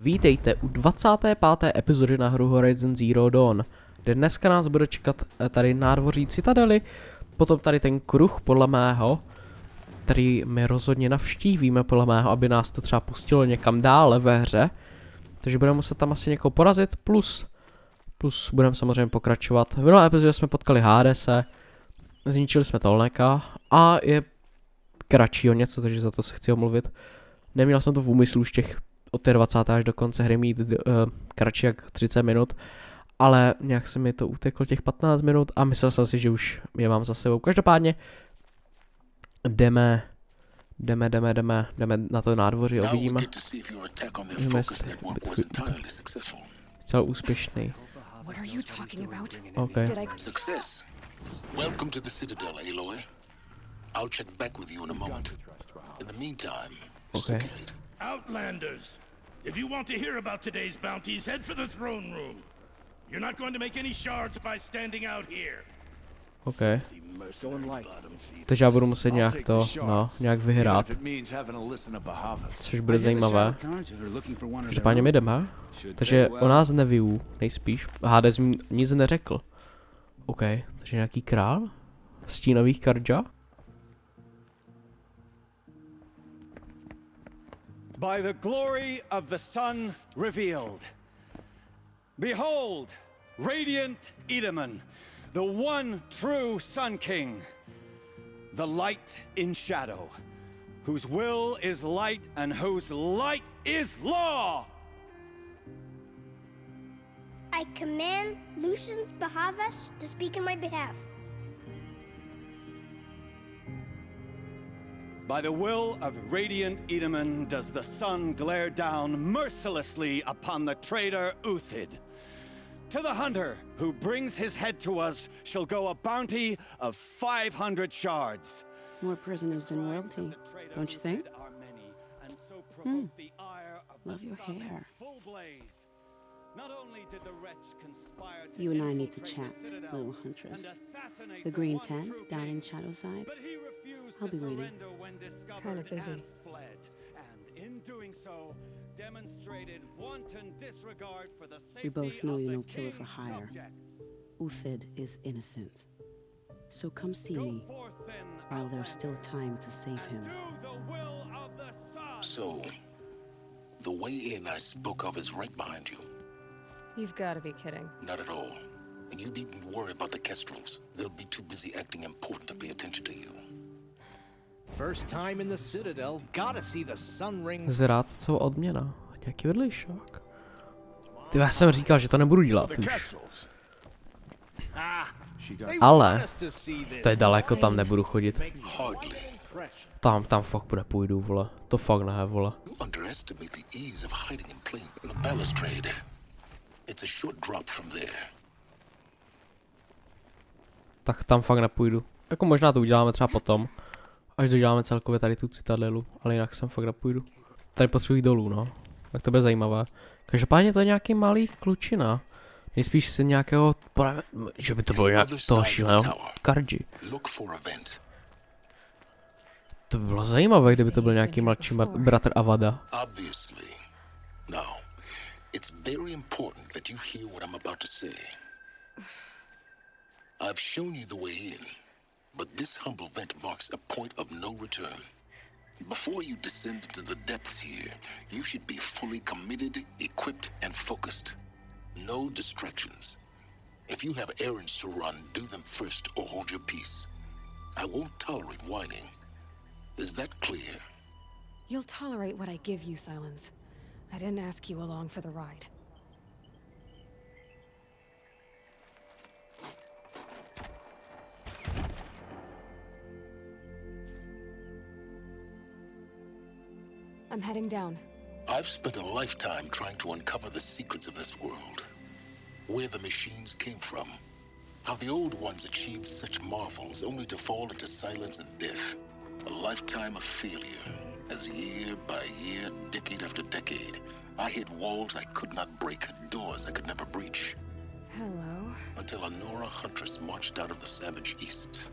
Vítejte u 25. epizody na hru Horizon Zero Dawn. Dneska nás bude čekat tady nádvoří Citadely, potom tady ten kruh podle mého, který my rozhodně navštívíme podle mého, aby nás to třeba pustilo někam dále ve hře. Takže budeme muset tam asi někoho porazit, plus budeme samozřejmě pokračovat. V minulé epizodě jsme potkali Hadese, zničili jsme Tolneka a je kratší o něco, takže za to se chci omluvit. Neměl jsem to v úmyslu už od té 20. až do konce hry mít kratší jak 30 minut, ale nějak se mi to uteklo těch 15 minut a myslel jsem si, že už je mám za sebou. Každopádně jdeme na to nádvoří, uvidíme. Celý úspěšný. Okay. Welcome to the Citadel, Aloy. I'll check back with you in a moment. In the meantime, circulate. Outlanders, if you want to hear about today's bounties, head for the throne room. You're not going to make any shards by standing out here. Okay. Takže já budu muset nějak vyhrát. Což bude zajímavé. Každopádně my jdeme. Takže o nás neví, nejspíš. Hades mi nic neřekl. OK, takže nějaký král? Stínových kardža? By the glory of the sun revealed. Behold, radiant Edaman, the one true Sun King, the light in shadow, whose will is light and whose light is law. I command Lucius Bahavas to speak in my behalf. By the will of radiant Edaman does the sun glare down mercilessly upon the traitor Uthid. To the hunter who brings his head to us shall go a bounty of 500 shards. More prisoners than royalty, don't you think? Love your hair. You and I need to chat, little huntress. The green tent down in Shadowside. I'll be waiting. Kind of busy. We both know you're no killer for hire. Uthid is innocent. So come see me while there's still time to save him. So, the way in I spoke of is right behind you. You've got to be kidding. Not at all. And you needn't worry about the Kestrels. They'll be too busy acting important to pay attention to you. First time in the Citadel, gotta see the sun ring. Zrádcová odměna. Nějaký vedlejšák. Ty, já jsem říkal, že to nebudu dělat už. Ale to je daleko, tam nebudu chodit. Tam fakt nepůjdu, vole. To fakt ne, vole. Tak tam fakt nepůjdu. Jako možná to uděláme třeba potom, až doděláme celkově tady tu citadelu, ale jinak sem fakt nepůjdu. Tady potřebuji dolů, no. Tak to bude zajímavé. Každopádně to je nějaký malý klučina. Nejspíš si nějakého, že by to bylo nějak toho šíleného kardži. To by bylo zajímavé, kdyby to byl nějaký mladší bratr Avada. I've shown you the way in, but this humble vent marks a point of no return. Before you descend into the depths here, you should be fully committed, equipped, and focused. No distractions. If you have errands to run, do them first or hold your peace. I won't tolerate whining. Is that clear? You'll tolerate what I give you, Silence. I didn't ask you along for the ride. I'm heading down. I've spent a lifetime trying to uncover the secrets of this world. Where the machines came from. How the old ones achieved such marvels only to fall into silence and death. A lifetime of failure. As year by year, decade after decade, I hit walls I could not break, doors I could never breach. Hello. Until a Nora huntress marched out of the savage east.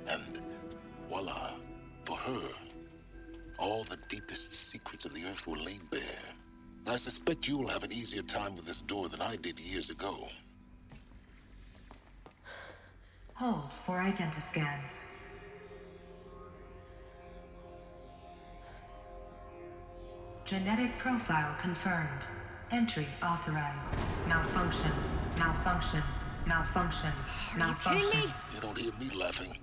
And voila, for her, all the deepest secrets of the earth were laid bare. I suspect you'll have an easier time with this door than I did years ago. Hold for identiscan. Genetic profile confirmed. Entry authorized. Malfunction. Malfunction. Malfunction. Malfunction. Are you kidding me? You don't hear me laughing.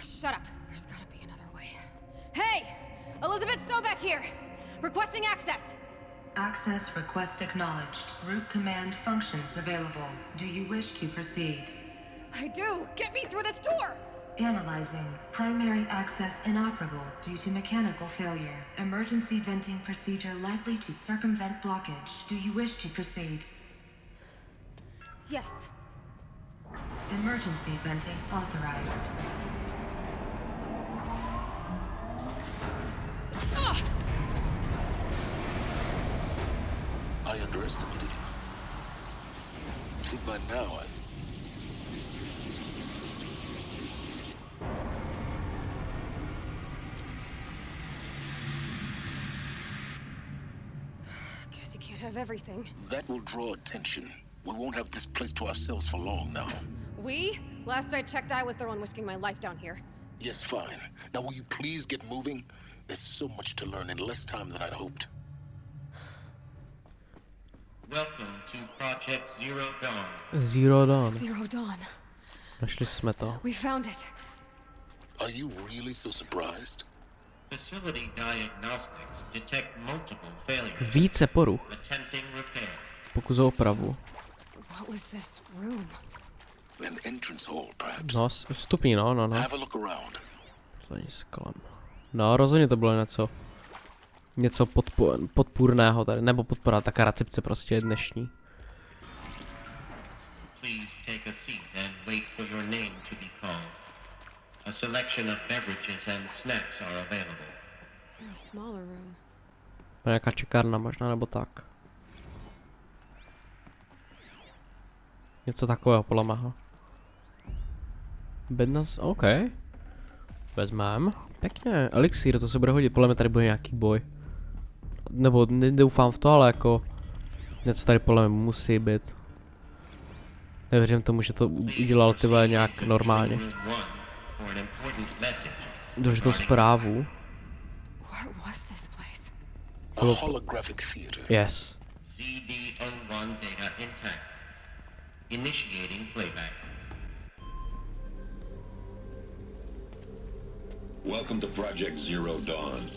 Shut up. There's gotta be another way. Hey! Elizabeth Sobeck here! Requesting access! Access request acknowledged. Root command functions available. Do you wish to proceed? I do! Get me through this door! Analyzing. Primary access inoperable due to mechanical failure. Emergency venting procedure likely to circumvent blockage. Do you wish to proceed? Yes. Emergency venting authorized. Ugh! I underestimated you. See, by now, Guess you can't have everything. that will draw attention. We won't have this place to ourselves for long now. We? Last I checked, I was the one risking my life down here. Yes, fine. Now, will you please get moving? There's so much to learn in less time than I'd hoped. Welcome to Project Zero Dawn. Zero Dawn. Zero Dawn. Našli jsme to. We found it. Are you really so surprised? Facility diagnostics detect multiple failures. Více poruch. Attempting repair. Pokus o opravu. What was this room? An entrance hall, perhaps. No, vstupní, no. Have a look around. Zlení sklem. No, rozhodně to bylo něco podpůrného tady, nebo podpora, taká recepce prostě je dnešní. Please take a seat and wait for your name to be called. A selection of beverages and snacks are available. A smaller room. Nějaká čekárna možná, nebo tak. Něco takového, podle mého. Bednas, OK. Vezmeme. Pěkně, elixír, to se bude hodit, podle mě tady bude nějaký boj. Nebo nedoufám v to, ale jako něco tady podle mě musí být. Nevěřím tomu, že to udělal tyhle nějak normálně. Důležitou zprávu. A holographic theater. Yes. CD01 data intact. Initiating playback. Welcome to Project Zero Dawn.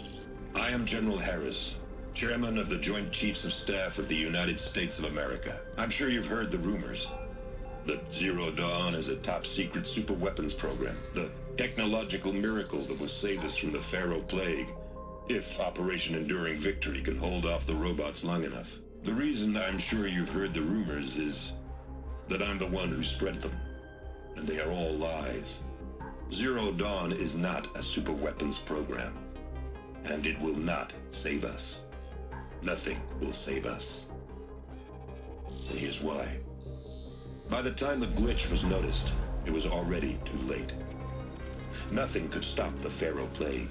I am General Harris, Chairman of the Joint Chiefs of Staff of the United States of America. I'm sure you've heard the rumors that Zero Dawn is a top-secret super-weapons program, the technological miracle that will save us from the Pharaoh Plague, if Operation Enduring Victory can hold off the robots long enough. The reason I'm sure you've heard the rumors is that I'm the one who spread them, and they are all lies. Zero Dawn is not a super-weapons program, and it will not save us. Nothing will save us. And here's why. By the time the glitch was noticed, it was already too late. Nothing could stop the Pharaoh Plague.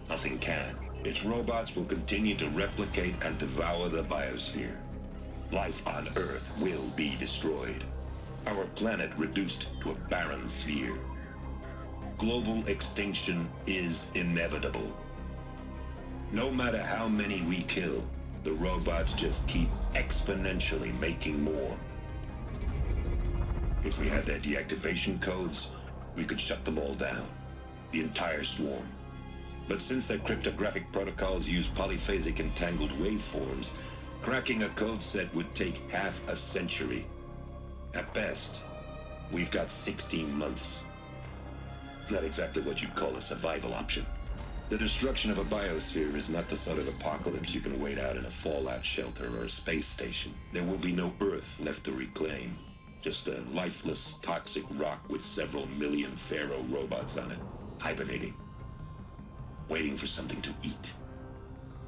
Nothing can. Its robots will continue to replicate and devour the biosphere. Life on Earth will be destroyed. Our planet reduced to a barren sphere. Global extinction is inevitable. No matter how many we kill, the robots just keep exponentially making more. If we had their deactivation codes, we could shut them all down. The entire swarm. But since their cryptographic protocols use polyphasic entangled waveforms, cracking a code set would take half a century. At best, we've got 16 months. Not exactly what you'd call a survival option. The destruction of a biosphere is not the sort of apocalypse you can wait out in a fallout shelter or a space station. There will be no Earth left to reclaim. Just a lifeless, toxic rock with several million Pharaoh robots on it, hibernating. Waiting for something to eat.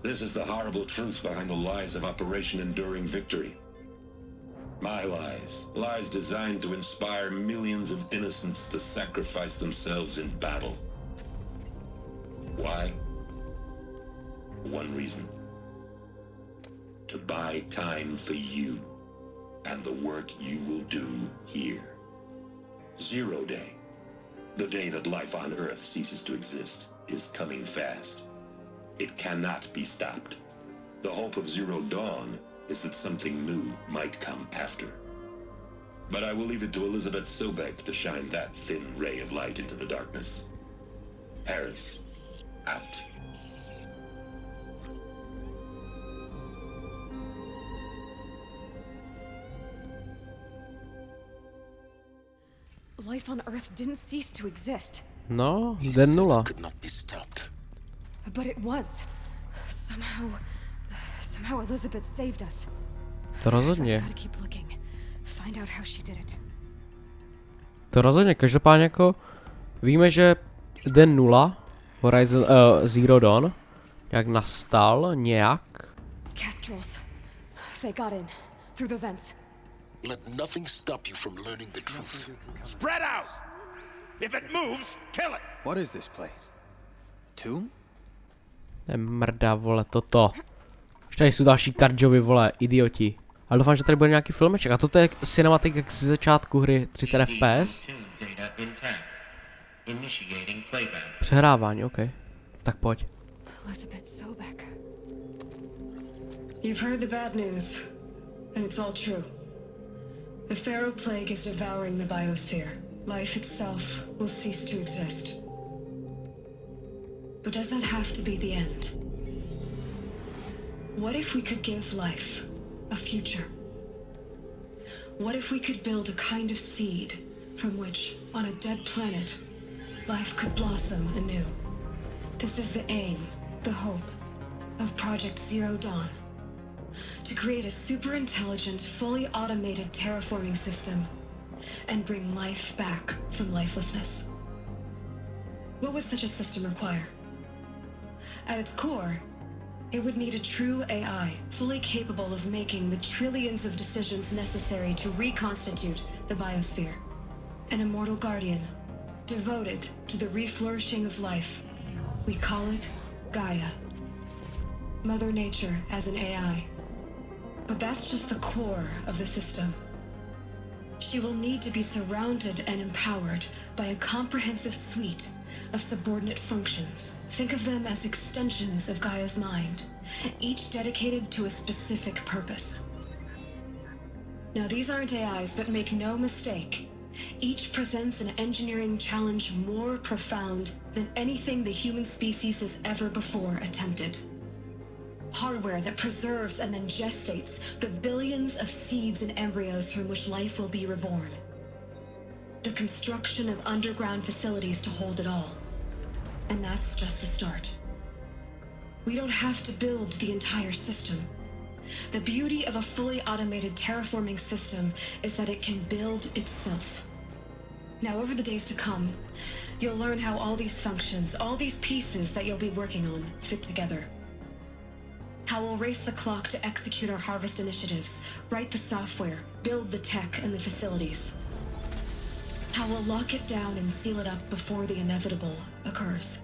This is the horrible truth behind the lies of Operation Enduring Victory. My lies. Lies designed to inspire millions of innocents to sacrifice themselves in battle. Why? One reason. to buy time for you and the work you will do here. 0 day, the day that life on Earth ceases to exist, is coming fast. It cannot be stopped. The hope of Zero Dawn is that something new might come after. But I will leave it to Elizabeth Sobek to shine that thin ray of light into the darkness. Harris, out. Life on Earth didn't cease to exist. No, den nula. Could not be stopped. But it was. Somehow Elizabeth saved us. To rozhodně. I've gotta keep looking. Find out how she did it. To rozhodně, každopádně jako víme, že den 0, Horizon Zero Dawn, jak nastal nějak. Kestrels. They got in. Through the vents. Let nothing stop you from learning the truth. Spread out! If it moves, kill it! What is this place? Tomb? Mrda, vole, toto. Už tady jsou další Kardžovi, vole, idioti. Ale doufám, že tady bude nějaký filmeček. A toto je cinematik jak z začátku hry 30 FPS. Přehrávání, OK. Tak pojď. Elizabeth Sobek. You've heard the bad news, and it's all true. The Pharaoh plague is devouring the biosphere. Life itself will cease to exist. But does that have to be the end? What if we could give life a future? What if we could build a kind of seed from which, on a dead planet, life could blossom anew? This is the aim, the hope, of Project Zero Dawn. To create a super-intelligent, fully automated terraforming system and bring life back from lifelessness. What would such a system require? At its core, it would need a true AI, fully capable of making the trillions of decisions necessary to reconstitute the biosphere. An immortal guardian, devoted to the reflourishing of life. We call it Gaia. Mother Nature as an AI. But that's just the core of the system. She will need to be surrounded and empowered by a comprehensive suite of subordinate functions. Think of them as extensions of Gaia's mind, each dedicated to a specific purpose. Now, these aren't AIs, but make no mistake, each presents an engineering challenge more profound than anything the human species has ever before attempted. Hardware that preserves and then gestates the billions of seeds and embryos from which life will be reborn. The construction of underground facilities to hold it all. And that's just the start. We don't have to build the entire system. The beauty of a fully automated terraforming system is that it can build itself. Now, over the days to come, you'll learn how all these functions, all these pieces that you'll be working on, fit together. How we'll race the clock to execute our harvest initiatives, write the software, build the tech and the facilities. How we'll lock it down and seal it up before the inevitable occurs.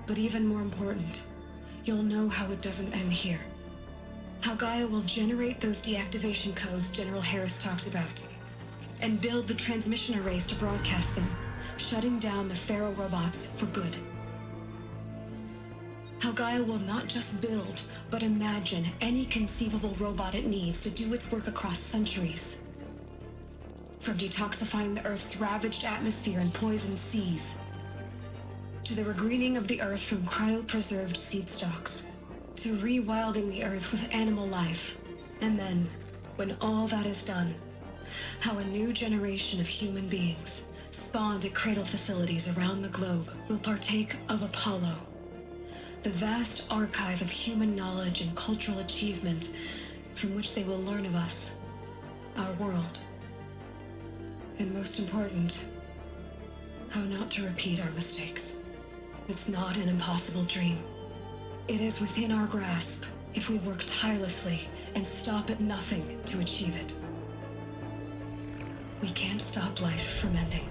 But even more important, you'll know how it doesn't end here. How Gaia will generate those deactivation codes General Harris talked about, and build the transmission arrays to broadcast them, shutting down the Pharaoh robots for good. How Gaia will not just build, but imagine any conceivable robot it needs to do its work across centuries. From detoxifying the Earth's ravaged atmosphere and poisoned seas, to the regreening of the Earth from cryopreserved seed stalks, to rewilding the Earth with animal life. And then, when all that is done, how a new generation of human beings, spawned at cradle facilities around the globe, will partake of Apollo, the vast archive of human knowledge and cultural achievement from which they will learn of us, our world. And most important, how not to repeat our mistakes. It's not an impossible dream. It is within our grasp if we work tirelessly and stop at nothing to achieve it. We can't stop life from ending.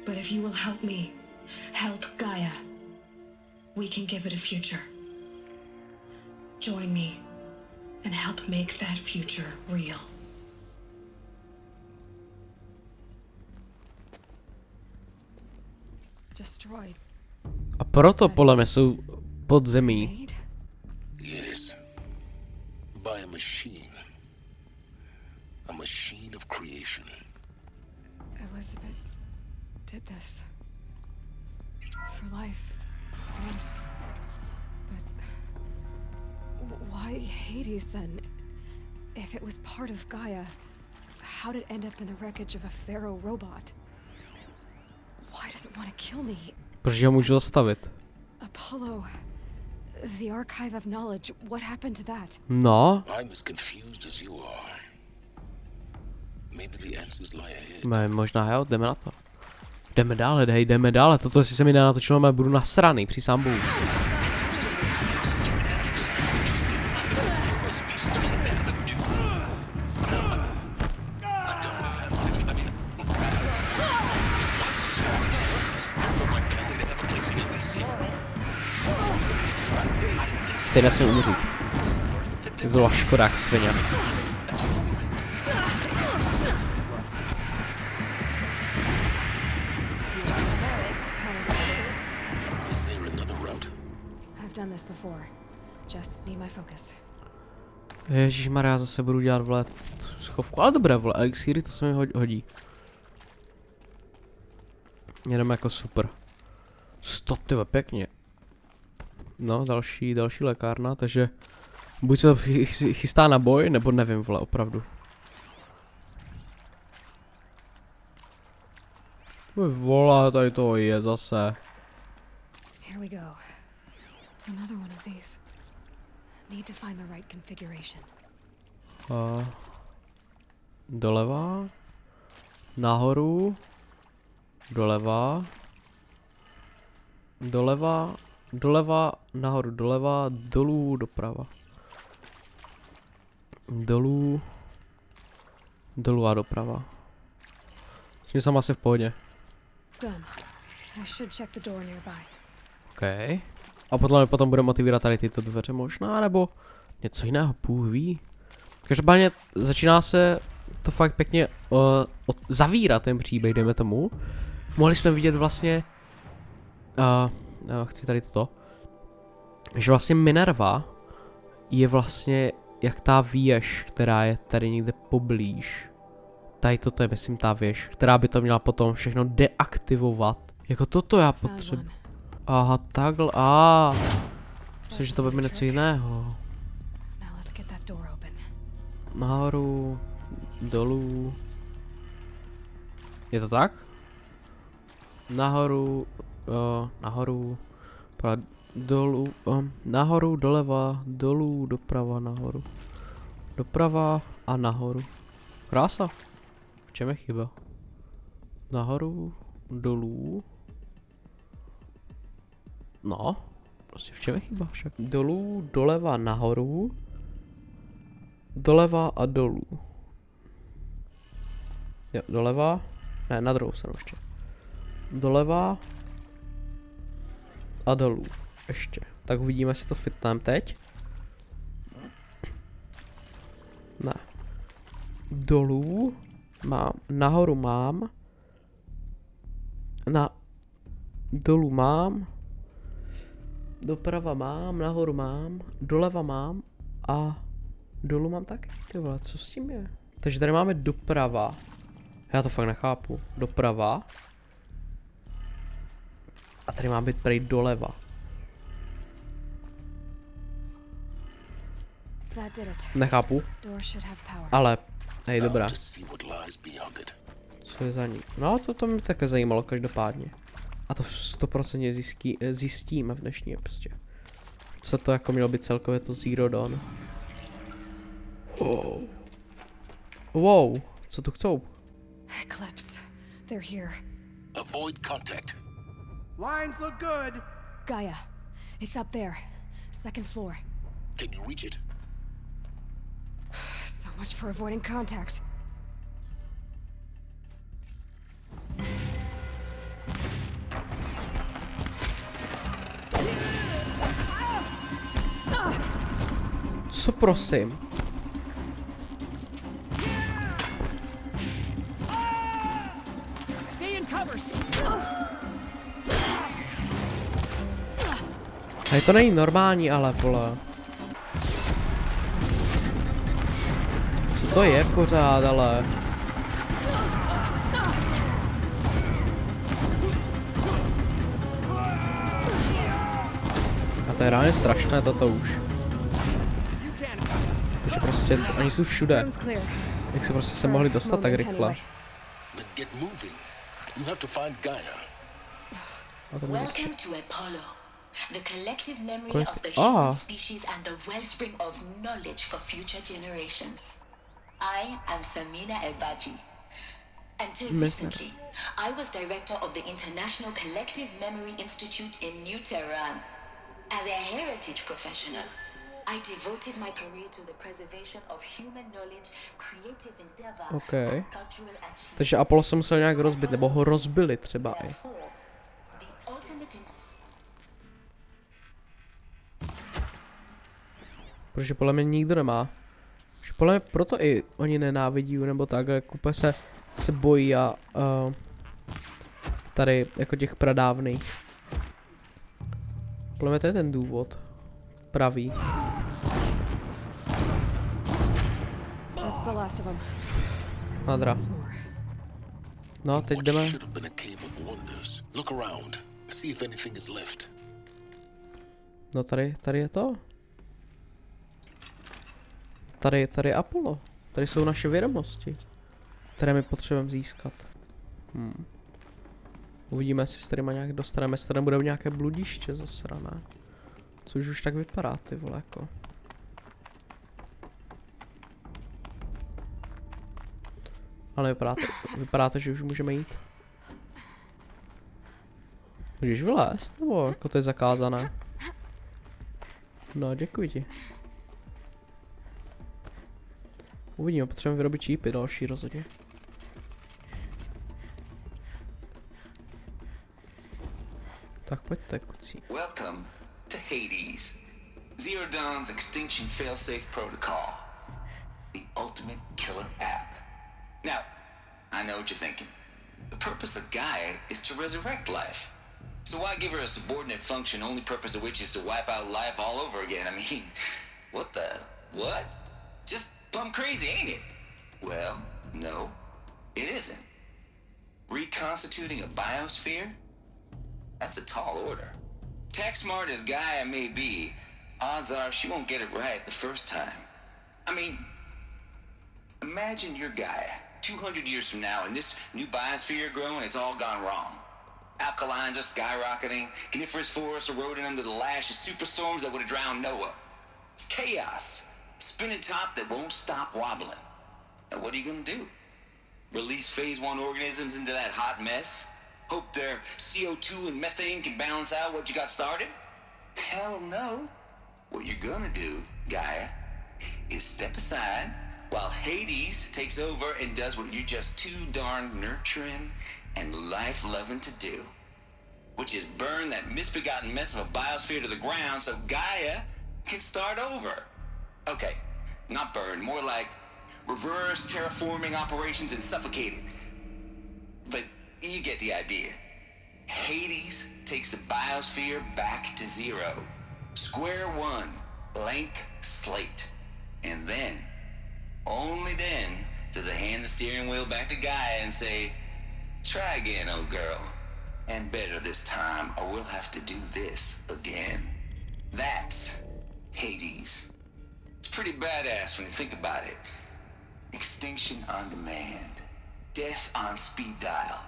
But if you will help me, help Gaia, we can give it a future. Join me and help make that future real. Destroyed. A proto podle mě jsou pod zemí. Yes. By a machine. A machine of creation. Elizabeth did this. For life. Once. But why Hades then? If it was part of Gaia, how did it end up in the wreckage of a pharaoh robot? Why does it want to kill me? Protože ho můžu zastavit. Apollo, the archive of knowledge, what happened to that? No. I'm as confused as you are. Maybe the answers lie ahead. Možná jo, jdeme na to. Jdeme dále, jdeme dále. Toto si se mi nenatočilo, ale budu nasraný, přísám Bohu. Teď nesmím umřít. To byla škoda jak svině. Ježišmarja, zase budu dělat vole schovku, ale dobré vole, elixíry to se mi hodí. Jedeme jako super. 100 tyve, pěkně. No, další lékárna, takže buď se to chystá na boj, nebo nevím, vole, opravdu. Vole, tady to je zase. Here we go. Another one of these. Need to find the right configuration. Doleva. Nahoru. Doleva. Doleva. Doleva, nahoru, doleva, dolů, doprava. Dolů. Dolů a doprava. S tím jsem asi v pohodě. OK. A potom budeme otevírat tady tyto dveře možná, nebo něco jiného, Bůh ví. Každopádně začíná se to fakt pěkně zavírat ten příběh, dejme tomu. Mohli jsme vidět vlastně chci tady toto. Že vlastně Minerva je vlastně jak ta věž, která je tady někde poblíž. Tady toto je myslím ta věž, která by to měla potom všechno deaktivovat. Jako toto já potřebuji. Aha, takhle, myslím, že to bude něco jiného. Nahoru, dolů. Je to tak? Nahoru, nahoru, dolů, nahoru, doleva, dolů, doprava, nahoru. Doprava a nahoru. Krása. V čem je chyba? Nahoru, dolů. No, prostě v čem je chyba však? Dolů, doleva, nahoru. Doleva a dolů. Jo, doleva. Ne, na druhou stranu ještě. Doleva a dolů. Ještě. Tak uvidíme, jestli to fitnám teď. Ne. Dolů mám, nahoru mám. Dolů mám. Doprava mám, nahoru mám, doleva mám a dolů mám taky. Ty vole, co s tím je? Takže tady máme doprava. Já to fakt nechápu. Doprava. A tady má být prej doleva. Nechápu. Ale, hej, dobrá. Co je za ní? No, to mě také zajímalo každopádně. A to 100% zjistíme v dnešní epizodě. Co to jako mělo být celkově to Zero Dawn. Wow, co tu chcou? Eclipse, they're here. Avoid contact. Lines look good. Gaia, it's up there. Second floor. Can you reach it? So much for avoiding contact. Co prosím? Hej, to není normální, ale vole. Co to je pořád, ale? A to je reálně strašné toto už. Protože prostě oni jsou všude. Jak se prostě se mohli dostat tak rychle? Welcome to Apollo, the collective memory of the human species and the wellspring of knowledge for future generations. I am Samina Ebaji. Until recently, I was director of the International Collective Memory Institute in New Tehran. As a heritage professional, I devoted my career to the preservation of human knowledge, creative endeavor, and cultural achievement. Takže Apollo se musel nějak rozbit, nebo ho rozbili třeba i. Protože podle mě nikdo nemá. Že podle mě proto i oni nenávidí, nebo tak, jak úplně se bojí a tady jako těch pradávných. Podle mě to je ten důvod. Pravý. Madra. No, teď jdeme. No tady je to. Tady je Apollo. Tady jsou naše vědomosti, které my potřebujeme získat. Uvidíme, jestli se tady má nějak dostaneme, jestli tady bude nějaké bludiště zasrané. Což už tak vypadá, ty vole, jako. Ale vypadá to, že už můžeme jít. Můžeš vylézt, nebo jako to je zakázané? No, děkuji ti. Uvidíme, potřebujeme vyrobit čípy další rozhodně. Tak pojďte, kucí. Welcome to Hades, Zero Dawn's extinction failsafe protocol, the ultimate killer app. Now, I know what you're thinking. The purpose of Gaia is to resurrect life. So why give her a subordinate function, only purpose of which is to wipe out life all over again? I mean, what? Just plumb crazy, ain't it? Well, no, it isn't. Reconstituting a biosphere? That's a tall order. Tech smart as Gaia may be, odds are she won't get it right the first time. I mean, imagine you're Gaia 200 years from now and this new biosphere growing, it's all gone wrong. Alkalines are skyrocketing, coniferous forests eroding under the lash of superstorms that would have drowned Noah. It's chaos. Spinning top that won't stop wobbling. Now what are you gonna do? Release phase 1 organisms into that hot mess? Hope their CO2 and methane can balance out what you got started? Hell no. What you're gonna do, Gaia, is step aside while Hades takes over and does what you're just too darn nurturing and life-loving to do, which is burn that misbegotten mess of a biosphere to the ground so Gaia can start over. Okay, not burn, more like reverse terraforming operations and suffocate it. But you get the idea. Hades takes the biosphere back to zero. Square one, blank slate. And then, only then, does it hand the steering wheel back to Gaia and say, try again, old girl. And better this time, or we'll have to do this again. That's Hades. It's pretty badass when you think about it. Extinction on demand. Death on speed dial.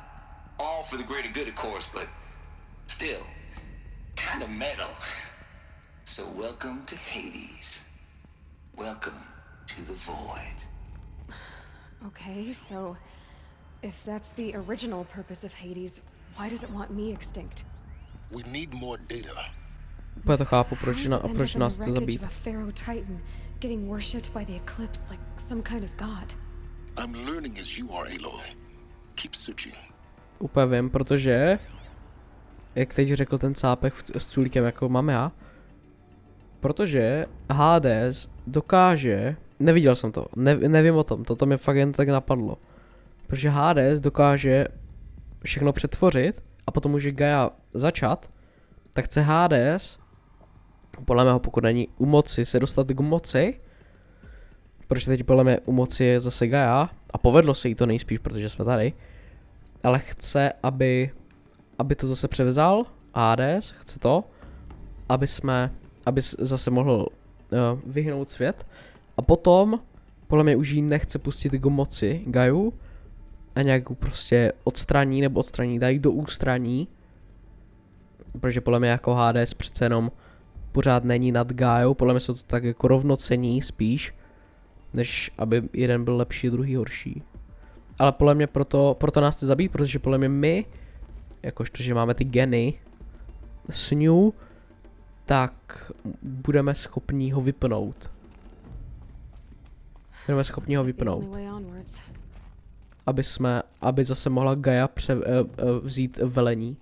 All for the greater good, of course, but still, kind of metal. So welcome to Hades. Welcome to the void. Okay, so if that's the original purpose of Hades, why does it want me extinct? We need more data. Úplně to chápu, proč nás chce zabít. Getting worshipped by the eclipse like some kind of god. I'm learning as you are, Aloy. Keep searching. Úplně vím, protože jak teď řekl ten cápek s cůlíkem, jako mám já, protože Hades dokáže, neviděl jsem to, nevím o tom, toto mě fakt jen tak napadlo, protože Hades dokáže všechno přetvořit a potom může Gaia začat, tak chce Hades podle mého, pokud není u moci, se dostat k moci, protože teď podle mě u moci je zase Gaia, a povedlo se jí to nejspíš, protože jsme tady, ale chce, aby to zase převzal Hades, chce to, aby zase mohl vyhnout svět, a potom podle mě už jí nechce pustit k moci Gaiu a nějakou prostě odstraní, dají do ústraní, protože podle mě jako Hades přece jenom pořád není nad Gaiou, podle mě jsou to tak jako rovnocení spíš, než aby jeden byl lepší, druhý horší. Ale podle mě proto nás chce zabít, protože podle mě my, jakožto, že máme ty geny snů, tak budeme schopni ho vypnout. Aby zase mohla Gaia vzít velení.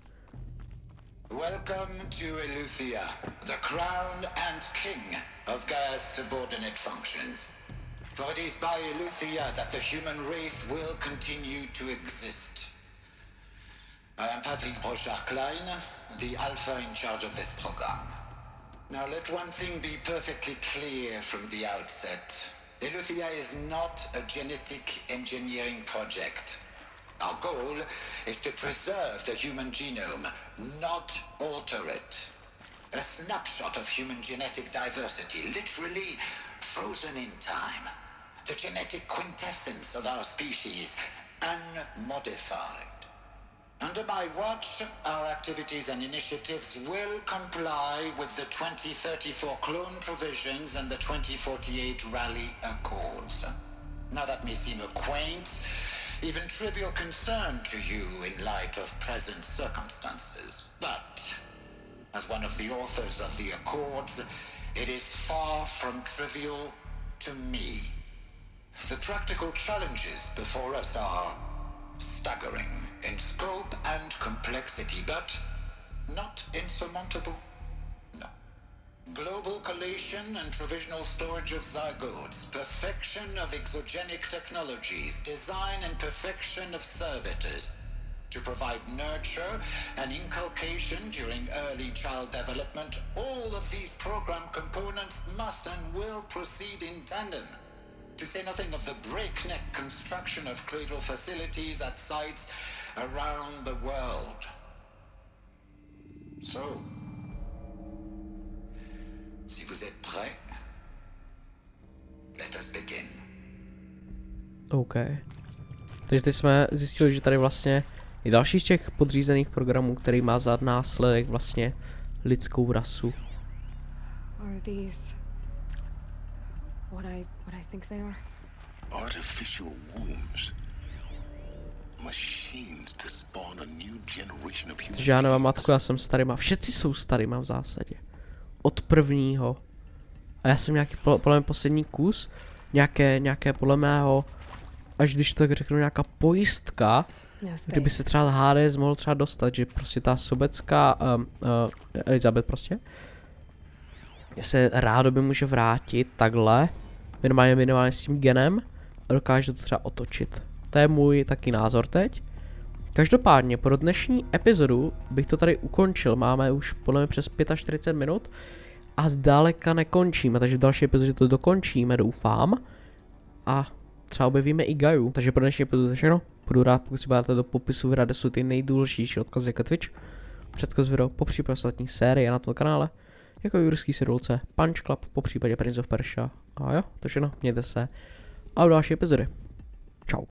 Welcome to Eleuthia, the crown and king of Gaia's subordinate functions. For it is by Eleuthia that the human race will continue to exist. I am Patrick Brochard-Klein, the alpha in charge of this program. Now let one thing be perfectly clear from the outset. Eleuthia is not a genetic engineering project. Our goal is to preserve the human genome, not alter it. A snapshot of human genetic diversity, literally frozen in time. The genetic quintessence of our species, unmodified. Under my watch, our activities and initiatives will comply with the 2034 clone provisions and the 2048 Rally Accords. Now that may seem a quaint, even trivial concern to you in light of present circumstances, but as one of the authors of the Accords, it is far from trivial to me. The practical challenges before us are staggering in scope and complexity, but not insurmountable. No. Global collation and provisional storage of zygotes, perfection of exogenic technologies, design and perfection of servitors to provide nurture and inculcation during early child development. All of these program components must and will proceed in tandem. To say nothing of the breakneck construction of cradle facilities at sites around the world. So, si vous êtes prêts, let us begin. OK. Takže teď jsme zjistili, že tady vlastně je další z těch podřízených programů, který má za následek vlastně lidskou rasu. Are these what I think they are? Artificial wombs. Machines to spawn a new generation of humans. Já nevím, matko, já jsem starýma. Všetci jsou starýma v zásadě. Od prvního. A já jsem nějaký, podle mě poslední kus, nějaké podle mého, až když to tak řeknu, nějaká pojistka, kdyby se třeba Hades mohl třeba dostat, že prostě ta sobecká Elizabeth prostě se rádoby může vrátit takhle, minimálně s tím genem, a dokáže to třeba otočit. To je můj taky názor teď. Každopádně pro dnešní epizodu bych to tady ukončil, máme už podle mě přes 45 minut a zdaleka nekončíme, takže v další epizodě to dokončíme, doufám. A třeba objevíme i Gaiu, takže pro dnešní epizodu to všechno. Budu rád, pokud si dáte do popisu videa, kde jsou ty nejdůležitější odkazy jako Twitch, předchozí video, popřípadě ostatní série na tom kanále, jako jurský sidulce, Punch Club, popřípadě Prince of Persia. A jo, to všechno, mějte se a v další epizody.